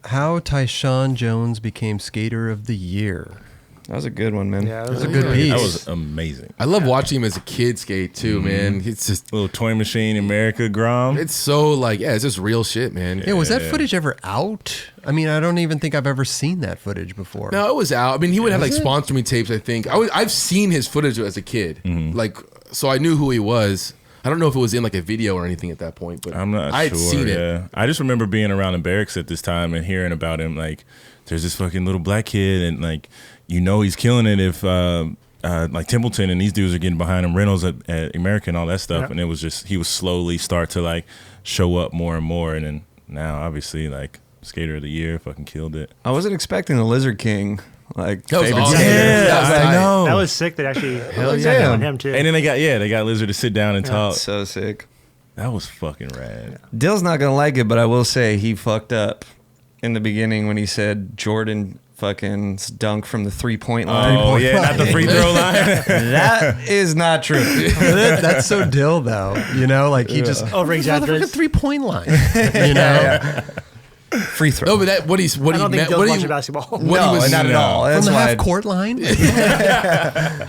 How Tyshawn Jones became Skater of the Year. That was a good one, man. Yeah, that was a good piece. That was amazing. I love watching him as a kid skate too, man. It's just little toy machine America Grom. It's so like, yeah, it's just real shit, man. Yeah, was that footage ever out? I mean, I don't even think I've ever seen that footage before. No, it was out. I mean, he would have like sponsor me tapes. I think I've seen his footage as a kid, like so I knew who he was. I don't know if it was in like a video or anything at that point, but I'm not I sure. had seen it. Yeah. I just remember being around in barracks at this time and hearing about him. Like, there's this fucking little black kid, and like, you know, he's killing it if like Templeton and these dudes are getting behind him, Reynolds at America and all that stuff. And it was just, he was slowly start to like show up more and more. And then now, obviously, like Skater of the Year, fucking killed it. I wasn't expecting the Lizard King. Like, that was favorite awesome. skater. I know. That was sick. That actually yeah. on him too. And then they got Lizard to sit down and talk. So sick. That was fucking rad. Dill's not gonna like it, but I will say he fucked up in the beginning when he said Jordan fucking dunk from the 3-point line. Oh yeah, not the free throw line. That is not true. That's so Dill though. You know, like he just over-exaggerates. 3-point line. You know. Free throw. No, but what I he don't think meant, Dill's what watching he, basketball. what no, he was not at all. From That's the why half court line.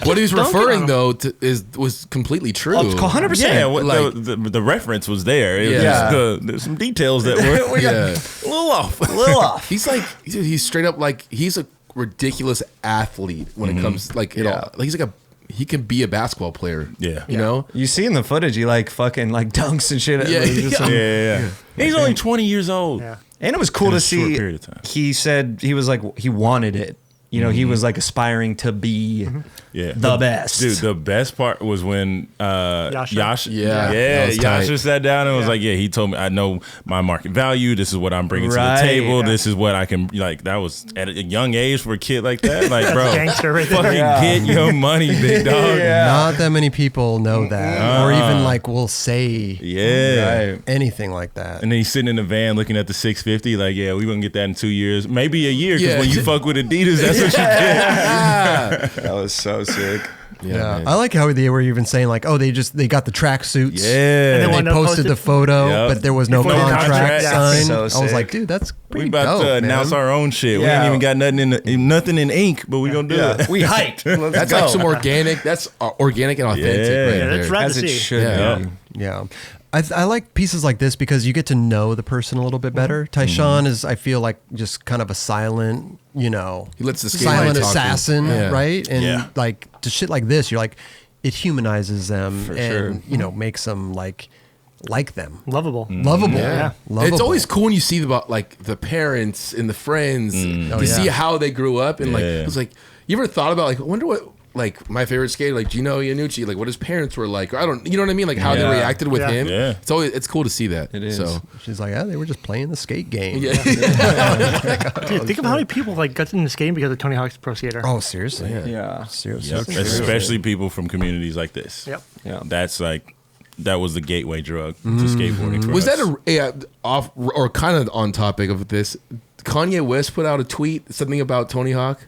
what he was referring though to was completely true. 100%. Yeah, Like- the reference was there. It was Yeah. just there's some details that were Yeah. a little off. a little off. He's like he's straight up like he's a ridiculous athlete when it comes like like he's like he can be a basketball player. Yeah. You know? You see in the footage, he like fucking like dunks and shit. Yeah, Like, just some- Yeah. He's only 20 years old. Yeah. And it was cool In to a short see. period of time. He said he was like he wanted it. You know, he was like aspiring to be Yeah. the best. Dude, the best part was when Yasha? Yeah, that was Yasha tight. sat down and was like, he told me, I know my market value. This is what I'm bringing to the Right. table. Yeah. This is what I can, like, that was at a young age for a kid like that. Like, bro, Gangster right there. fucking get your money, big dog. Not that many people know that, or even like will say Yeah. Right. anything like that. And then he's sitting in the van looking at the 650, like, yeah, we gonna get that in 2 years, maybe a year, because Yeah. when you fuck with Adidas, that's what you get. That was so sick. Yeah, I like how they were even saying like, oh, they got the track suits. Yeah. And one they that posted the posted- photo, Yep. but there was no Before the contract contract. signed. So I was sick. like, dude, that's pretty We about dope, to man. announce our own shit. We Yeah. ain't even got nothing in ink, but we gonna do it. We hyped. Let's That's go. like some organic. That's organic and authentic Yeah. right Yeah, there. that's rad As to it see. should Yeah. be. Yeah. I like pieces like this because you get to know the person a little bit better. Tyshawn is, I feel like, just kind of a silent, you know, He lets the skater silent talk to him. assassin, Yeah. right? And Yeah. like to shit like this, you're like, it humanizes them For and, sure. you know, makes them like them. Lovable. Lovable. Yeah. Lovable. It's always cool when you see about like the parents and the friends Oh, to yeah. see how they grew up and like Yeah. it was like you ever thought about like I wonder what like my favorite skater like Gino Iannucci like what his parents were like or I don't you know what I mean like how they Yeah. reacted with Yeah. him. Yeah. It's cool to see that. It is. So She's like, they were just playing the skate game. yeah. Dude, think of how many people like got into skating because of Tony Hawk's Pro Skater. Oh, seriously? Yeah. Seriously. Yep. Especially people from communities like this. Yep. Yeah. That's like that was the gateway drug to skateboarding. For Was us. that off or kind of on topic of this? Kanye West put out a tweet something about Tony Hawk.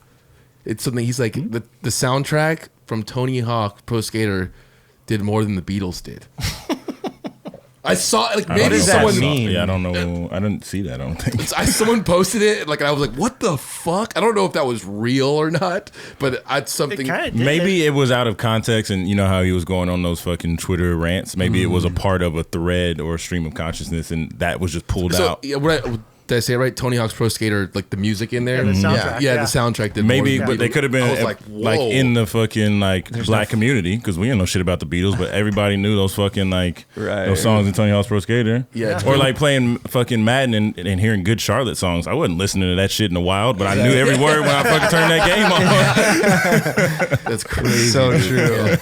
It's something he's like the soundtrack from Tony Hawk Pro Skater did more than the Beatles did. I saw like I don't maybe know. that someone mean? Yeah, I don't know. I didn't see that. I don't think. someone posted it like and I was like, what the fuck? I don't know if that was real or not, but it's something. It kind of did. Maybe it was out of context, and you know how he was going on those fucking Twitter rants. Maybe it was a part of a thread or a stream of consciousness, and that was just pulled So out. yeah, did I say it right? Tony Hawk's Pro Skater, like the music in there. Yeah, the soundtrack, Yeah, yeah. the soundtrack did. Maybe, more than but the they Beatles. could have been I was like, like whoa. in the fucking like black community because we didn't know shit about the Beatles, but everybody knew those fucking like Right. those songs in On Pro Skater. Yeah. or like playing fucking Madden and hearing good Charlotte songs. I wasn't listening to that shit in the wild, but I knew every word when I fucking turned that game on. That's crazy. So true.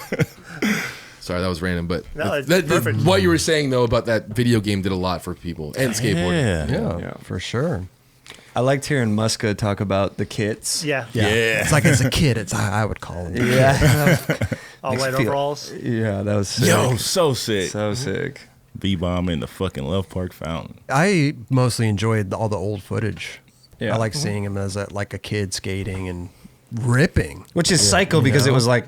Sorry, that was random, but No, it's perfect. what you were saying though about that video game did a lot for people and skateboarding. Yeah, for sure. I liked hearing Muska talk about the kits. Yeah. Yeah. It's like as a kid, it's I would call them. Yeah. All Makes white you feel- overalls. Yeah, that was sick. Yo, so sick. So sick. V-bomb in the fucking Love Park Fountain. I mostly enjoyed all the old footage. Yeah. I like seeing him as a kid skating and ripping. Which is psycho because it was like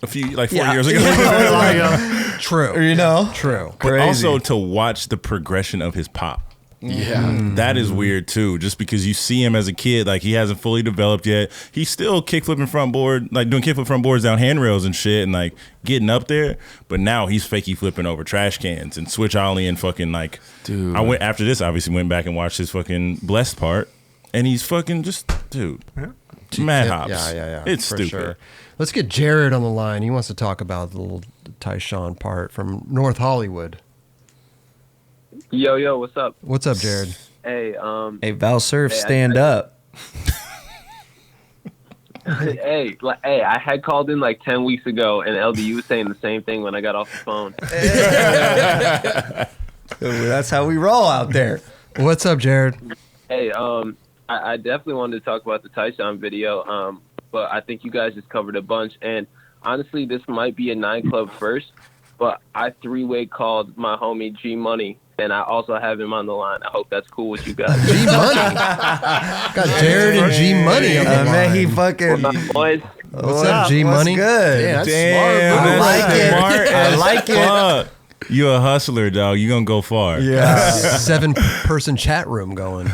A few, like 4 Yeah. years ago. True. you know? True. But Crazy. also to watch the progression of his pop. Yeah. That is weird too, just because you see him as a kid, like he hasn't fully developed yet. He's still kickflipping front board, like doing kickflip front boards down handrails and shit and like getting up there. But now he's fakey flipping over trash cans and switch ollie and fucking like, Dude. I went after this, obviously went back and watched his fucking blessed part and he's fucking just, dude, mad hops. Yeah. It's for stupid. Sure. Let's get Jared on the line. He wants to talk about the little Tyshawn part from North Hollywood. Yo, what's up? What's up, Jared? Hey, Hey, Val Surf, Hey, stand up. hey, I had called in like 10 weeks ago, and LDU was saying the same thing when I got off the phone. That's how we roll out there. What's up, Jared? Hey, I definitely wanted to talk about the Tyshawn video, but I think you guys just covered a bunch. And honestly, this might be a 9 Club first, but I 3-way called my homie G Money, and I also have him on the line. I hope that's cool with you guys. G Money. Got Jared and G Money on the line. Man, he fucking. What's up, boys? What's up, G Money? Good. Yeah, that's Damn, smart, bro. that's I like it. smart I as like it. fuck. You a hustler, dog. You gonna go far. Yeah. 7-person chat room going.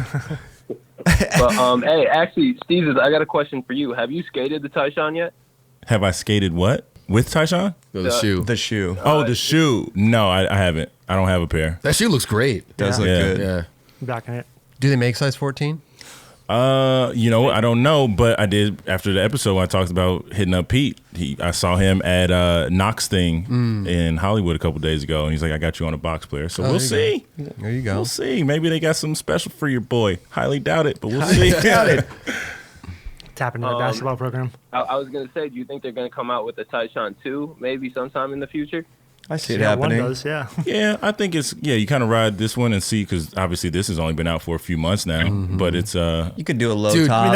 But hey, actually, STEEZUS, I got a question for you. Have you skated the Tyshawn yet? Have I skated what? With Tyshawn? No, the shoe. The shoe. Oh, the shoe. No, I haven't. I don't have a pair. That shoe looks great. Does look Yeah. good. Yeah. Back in it. Do they make size 14? You know, I don't know, but I did after the episode when I talked about hitting up Pete. I saw him at Knox thing in Hollywood a couple days ago, and he's like, "I got you on a box player." So we'll see. There you go. We'll see. Maybe they got something special for your boy. Highly doubt it, but we'll see. Tap into the basketball program. I was going to say, do you think they're going to come out with the Tyshawn 2 maybe sometime in the future? I see it Yeah, one happening. does, yeah. Yeah, I think it's you kind of ride this one and see because obviously this has only been out for a few months now, but it's You could do a low Dude, top. I mean,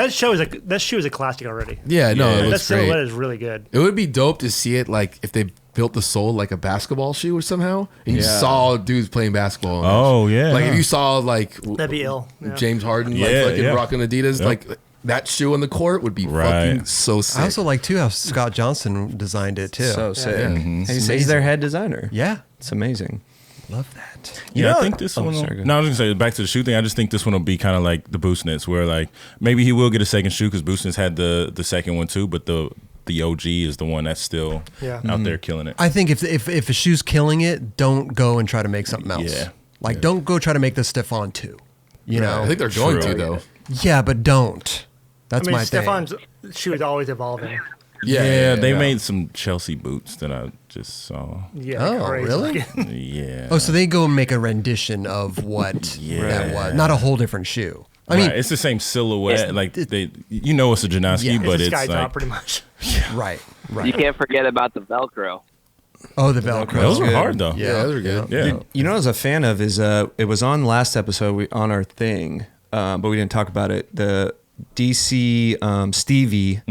that shoe is a classic already. Yeah, no, Yeah. it That looks silhouette great. is really good. It would be dope to see it like if they built the sole like a basketball shoe or somehow, and you Yeah. saw dudes playing basketball. on it. Oh, yeah. Like if you saw like That'd be ill. Yeah. James Harden Yeah, like fucking yeah. rocking Adidas, Yep. like that shoe on the court would be Right. fucking so sick. I also like, too, how Scott Johnson designed it, too. so sick. Yeah. He's their head designer. Yeah. It's amazing. Love that. Yeah, know- I think this oh, one. sorry, go ahead. No, I was gonna say back to the shoe thing. I just think this one will be kind of like the Boostnets, where like maybe he will get a second shoe because Boostnets had the second one too, but the OG is the one that's still Yeah. out there killing it. I think if a shoe's killing it, don't go and try to make something else. Yeah. Like, don't go try to make the Stephon 2. You know? I think they're going True. to though. Yeah, but don't. That's I mean, my Stefan's thing. shoe is always evolving. Yeah, they made some Chelsea boots that I just saw. Yeah. Oh, crazy really? looking. Yeah. Oh, so they go and make a rendition of what that was, not a whole different shoe. I mean, Right, it's the same silhouette. Like they, you know, it's a Janoski, Yeah. but It's a it's sky top, like pretty much. right. You can't forget about the Velcro. Oh, the Velcro. those are good. hard though. Yeah. Yeah, those are good. Yeah. You know what I was a fan of is it was on last episode on our thing, but we didn't talk about it. The DC Stevie,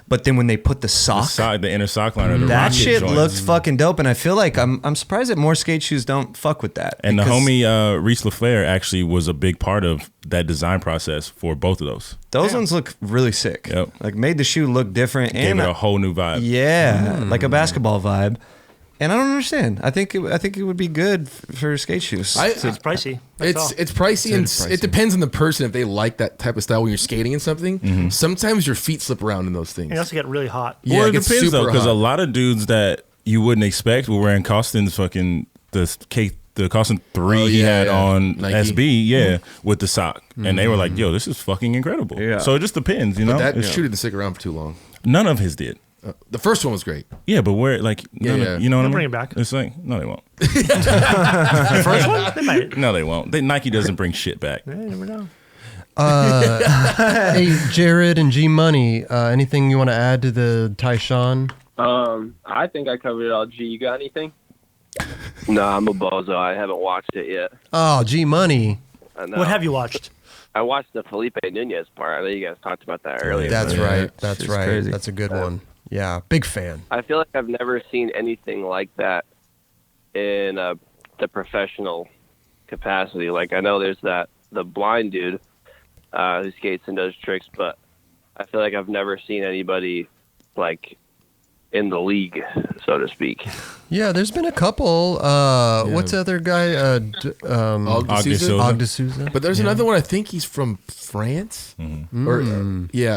but then when they put the sock, The inner sock liner, the that rocket shit joint. looks fucking dope, and I feel like I'm surprised that more skate shoes don't fuck with that. And the because homie Reese LaFleur actually was a big part of that design process for both of those. those ones look really sick. Yep. Like made the shoe look different Gave and it a whole new vibe. yeah, like a basketball vibe. And I don't understand. I think it would be good for skate shoes. It's pricey. That's all. It's pricey and pricey. it depends on the person if they like that type of style when you're skating in something. Sometimes your feet slip around in those things. And you also get really hot. Yeah, Well, it it gets depends though, super because a hot. lot of dudes that you wouldn't expect were wearing Costin's fucking the Costin 3 Oh, he yeah, had yeah. on Nike. SB, with the sock, and they were like, "Yo, this is fucking incredible." Yeah. So it just depends, you know. That It's- shoe didn't stick around for too long. None of his did. The first one was great. Yeah, but where like none yeah. of, you know what I They'll mean? bring it back. It's like no, they won't. The first one? They might. No, they won't. Nike doesn't bring shit back. You never know. Hey, Jared and G Money, anything you want to add to the Tyshawn? I think I covered it all. G, you got anything? No, I'm a bozo. I haven't watched it yet. Oh, G Money. I know. What have you watched? I watched the Felipe Nunez part. I know you guys talked about that earlier. That's Yeah, right. That's shit's right. crazy. That's a good one. Yeah, big fan. I feel like I've never seen anything like that in the professional capacity. Like I know there's the blind dude who skates and does tricks, but I feel like I've never seen anybody like in the league, so to speak. Yeah, there's been a couple. What's the other guy? Og D'Souza. But there's another one. I think he's from France. Or I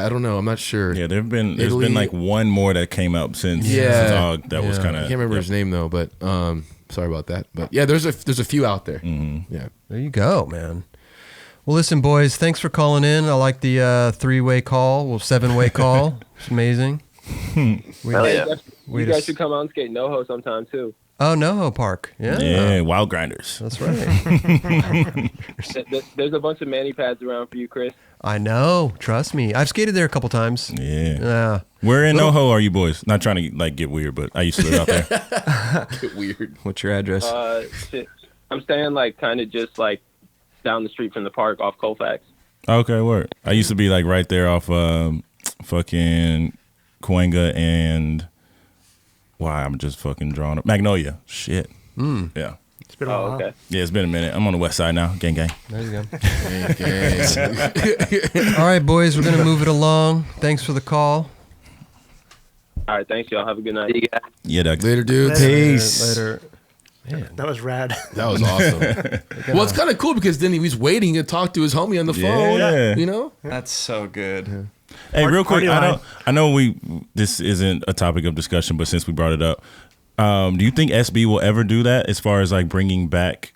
don't know. I'm not sure. Yeah, there's been like one more that came up since Og that was kind of. I can't remember his name though, but sorry about that. But yeah, there's a few out there. Yeah, there you go, man. Well, listen, boys, thanks for calling in. I like the 3-way call, 7-way call. It's amazing. Hell yeah. You guys should come out and skate NoHo sometime too. Oh, NoHo Park. Yeah, Wild Grinders. That's right. There's a bunch of mani pads around for you, Chris. I know. Trust me. I've skated there a couple times. Yeah. Where in NoHo are you boys? Not trying to like get weird, but I used to live out there. Get weird. What's your address? I'm staying like kind of just like down the street from the park off Colfax. Okay, word. I used to be like right there off fucking Cahuenga and I'm just fucking drawing up Magnolia. Shit. Yeah. It's been a while. Okay. Yeah, it's been a minute. I'm on the west side now. Gang, gang. There you go. Gang. All right, boys, we're going to move it along. Thanks for the call. All right, thanks, y'all. Have a good night. Yeah, Doug. Later, dudes. Peace. Later. Man. That was rad. That was awesome. Well, it's kind of cool because then he was waiting to talk to his homie on the phone. Yeah. You know? That's so good. Yeah. Hey, real quick, Party I know this isn't a topic of discussion, but since we brought it up, do you think SB will ever do that as far as like bringing back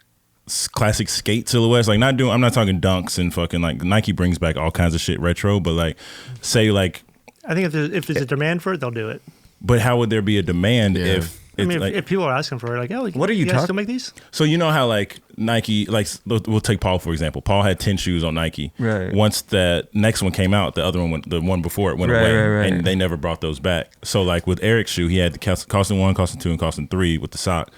classic skate silhouettes? Like I'm not talking dunks and fucking like Nike brings back all kinds of shit retro, but like say like I think if there's a demand for it, they'll do it. But how would there be a demand if I mean, like, if people are asking for it, like, oh, like, what are you guys talking? still make these? So you know how like Nike, like we'll take Paul for example. Paul had 10 shoes on Nike. Right. Once that next one came out, the other one the one before it went away, right. and they never brought those back. So like with Eric's shoe, he had the Costin 1, Costin 2, and Costin 3 with the sock.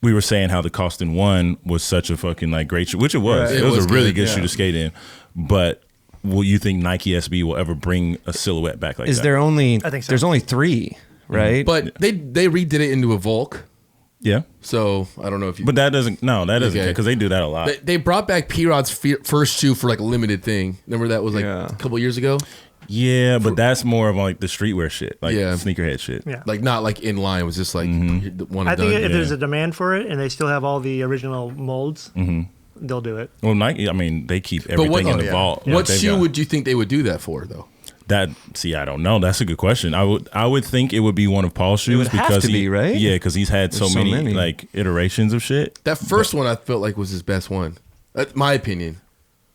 We were saying how the Costin 1 was such a fucking like great shoe, which it was. Right. It was a really good, good shoe to skate in. But will you think Nike SB will ever bring a silhouette back like that? Is there only? I think so. There's only 3, right? But they redid it into a Volk. Yeah. So I don't know if you. But that doesn't Okay. because they do that a lot. They brought back P-Rod's first shoe for like a limited thing. Remember that was like Yeah. a couple years ago? Yeah, but that's more of like the streetwear shit, like sneakerhead shit. Yeah. Like not like in line. It was just like one I and think done. if there's a demand for it and they still have all the original molds, they'll do it. Well, Nike, I mean, they keep everything in the vault. What They've shoe got- would you think they would do that for though? I don't know. That's a good question. I would think it would be one of Paul's shoes would have because to be, right? Yeah, because he's had so There's so many many. like iterations of shit. That first one I felt like was his best one. That's my opinion.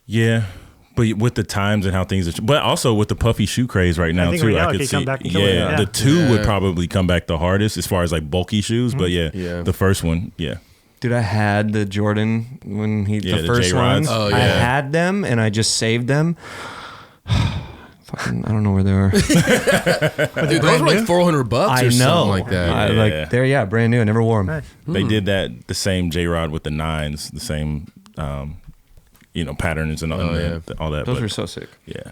Yeah. But with the times and how things are, but also with the puffy shoe craze right now think too, right now I it could could see. come back and kill it, Yeah, yeah. the 2 would Yeah. probably come back the hardest as far as like bulky shoes. But Yeah. the first one, yeah. Dude, I had the Jordan when Yeah, the the first J-Rods. one. Oh, I yeah. had them and I just saved them. Fucking, I don't know where they are. Dude, those were like $400 or I know. something like that. I, Yeah. like they're brand new. I never wore them. Nice. They did that the same J-Rod with the 9s, the same patterns and all, Oh, yeah. all that. Those but, were so sick. yeah.